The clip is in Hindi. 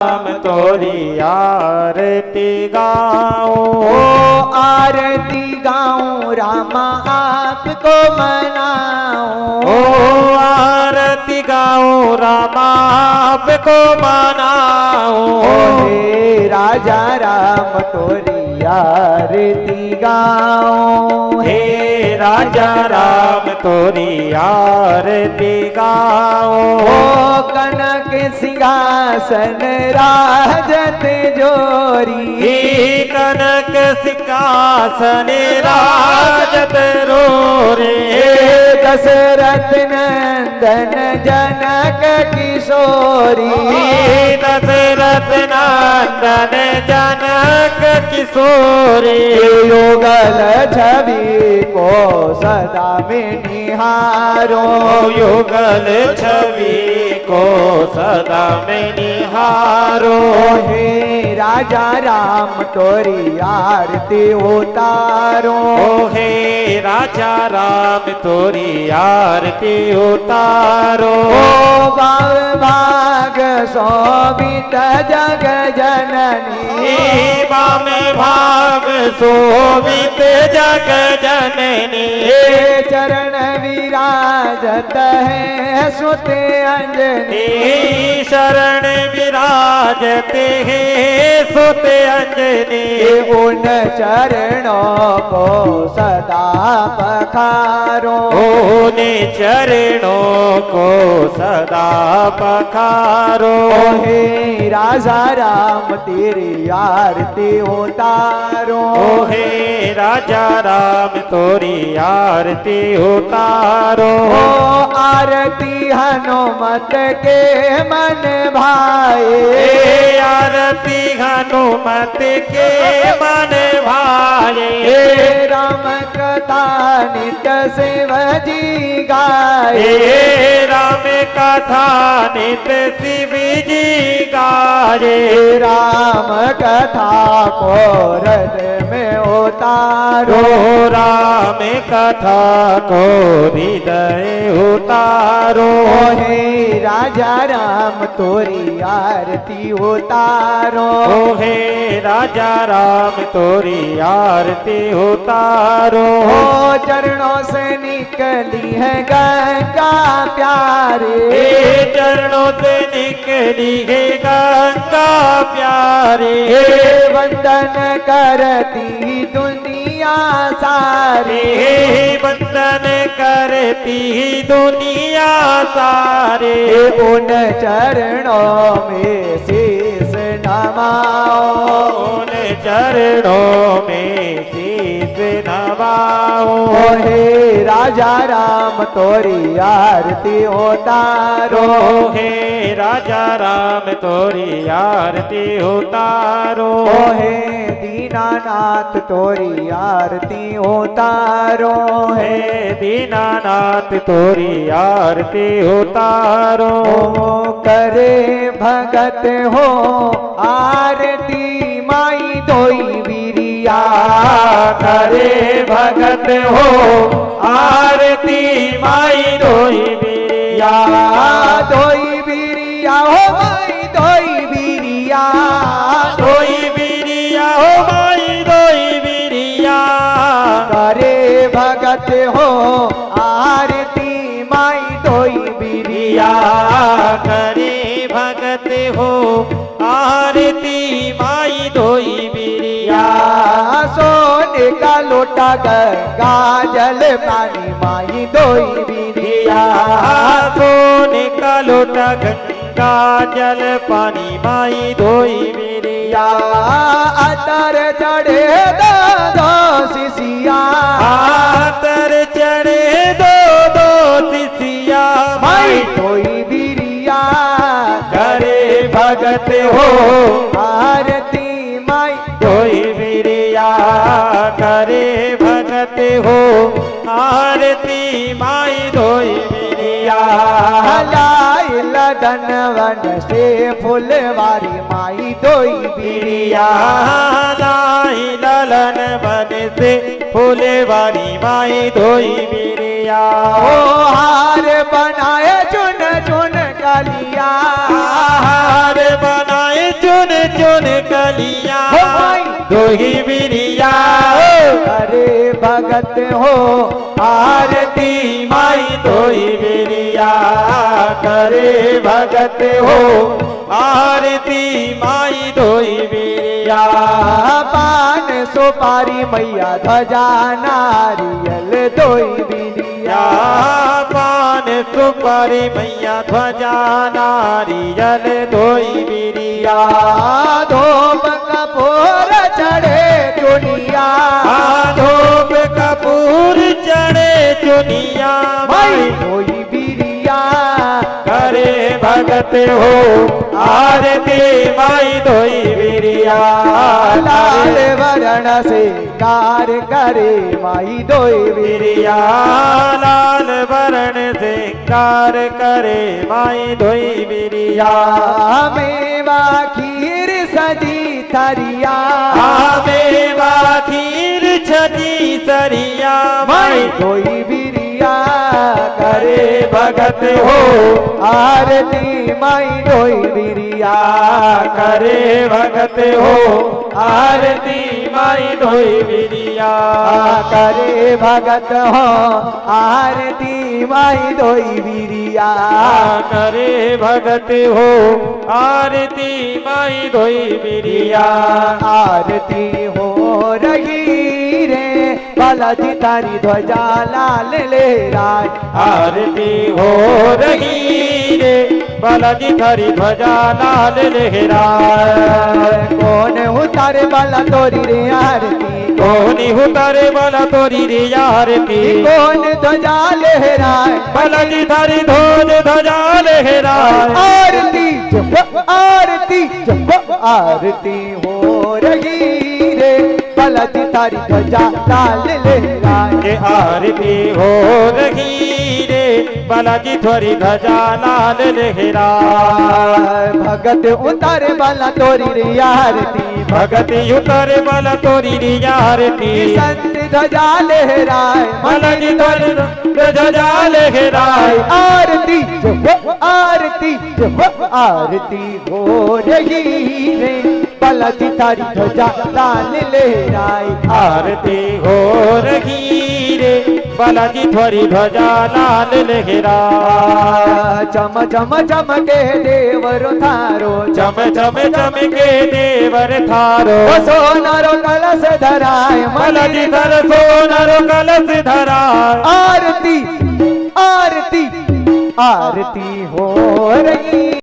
राम तोरी आरती गाऊं, आरती गाऊं रामा आपको मनाऊं, आरती गाऊं रामा आपको मनाऊं। हे राजा राम तोरी आरती गाऊं, हे राजा राम तोरी आरती गाऊं। कनक सिंहासन राजत जोरी, कनक सिंहासन राजत रोरे। दशरथ नंदन जनक किशोरी, दशरथ नंदन जनक किशोरी। युगल छवि को सदा में निहारो, युगल छवि को सदा में निहारो। हे राजा राम तोरी आरती उतारो, हे राजा राम तोरी आरती उतारो। बाल भाग शोभित जग जननी, बाम भाग शोभित जग जननी। चरण विराजत है सुते अंजनी, शरण विराजते हैं सुते अंजनी। उन चरणों को सदा पखारो, उन चरणों को सदा पखारो। हे राजा राम तेरी आरती उतारो, हे राजा राम तोरी आरती उतारो। आरती हनुमत के मन भाए, आरती हनुमत के मन भाए। राम कथा नित शिव जी गाए, राम कथा नित शिव जी गाए। राम कथा को हृदय में उतारो, राम कथा को हृदय उतारो। हे राजा राम तोरी आरती उतारो, हे राजा राम तोरी आरती उतारो। चरणों से निकली है गंगा प्यारे, चरणों से निकली है गंगा प्यारे। वंदन करती दुनिया सारी, वंदन करती दुनिया सारे। उन चरणों में शीश नवाओ, उन चरणों में शीश नवाओ। हे राजा राम तोरी आरती उतारो, हे राजा राम तोरी आरती उतारो। हे दीनानाथ तोरी आरती उतारो, हे दीनानाथ तोरी आरती उतारो। करे भगत हो आरती माई दोई बिरिया, करे भगत हो आरती माई दोई बिरिया। दोई बिरिया हो माई दोई बिरिया, दोई बिरिया हो माई दोई बिरिया। करे भगत हो आरती माई दोई बिरिया, करे भगत हो आरती माई दोई बिरिया। सोने का लोटा गंगा जल पानी माई दोई बिरिया, सोने का लोटा गंगा जल पानी माई दोई बिरिया। अतर चढ़े दो शिशिया, आतर चढ़े दो शिशिया माई दोई बिरिया। करे भगत हो आरती माई दोई बिरिया। करे भगत हो आरती माई दोई बिरिया। लाई लदन वन से फुलवारी माई दोई बिरिया, लाई ललन बन से फूलवारी माई दोई बिरिया। ओ हार बनाए चुन चुन कलिया, हार बनाए चुन चुन कलियां हो माई दोही बिरिया करे भगत हो आरती माई दोही बिरिया करे भगत हो आरती माई दोही बिरिया पान सुपारी मैया ध्वजा नारियल दोई बिरिया पान सुपारी मैया ध्वजा नारियल दोई बिरिया धूप कपूर चढ़े दुनिया धूप कपूर चढ़े चुनिया माई दोई बिरिया करे भगत हो आरती माई दोई बिरिया लाल वरण से कार करे माई दोई बिरिया लाल वरण से कार करे माई दोई बिरिया मेवा खीर सजी थरिया मेवा खीर छजी सरिया माई दोई बिरिया करे भगत हो आरती माई दोई बिरिया करे भगत हो आरती माई दोई बिरिया करे भगत हो आरती माई दोई बिरिया करे भगत हो आरती माई दोई बिरिया आरती हो रही रे बालाजी तारी ध्वजा लाल लहराए आरती हो रही रे बालाजी थारी ध्वजा लाल लहराए कौन उतारे बाला तोरी रे आरती कोनी उतारे वाला तोरी रे आरती कौन ध्वजा लहराए बालाजी थारी धोज ध्वजा लहराए आरती जप आरती जप आरती हो रही रे बालाजी तारी ध्वजा लाल लहराए ये आरती हो रही रे बालाजी थारी ध्वजा लाल लहराए भगत उतारे बाला तोरी रे आरती भगति उतारे वाला तोरी रे आरती संत ध्वजा लहराए बालाजी थारी ध्वजा लहराए आरती जप आरती जप आरती हो रही रे बालाजी तारी ध्वजा लाल लहराए आरती हो रही रे बालाजी थारी ध्वजा लाल लहराए चम चम चमके देवर थारो चम चम चम के देवर थारो सोनारो कलश धराए बालाजी धर सोनर कलश धरा आरती आरती आरती हो रही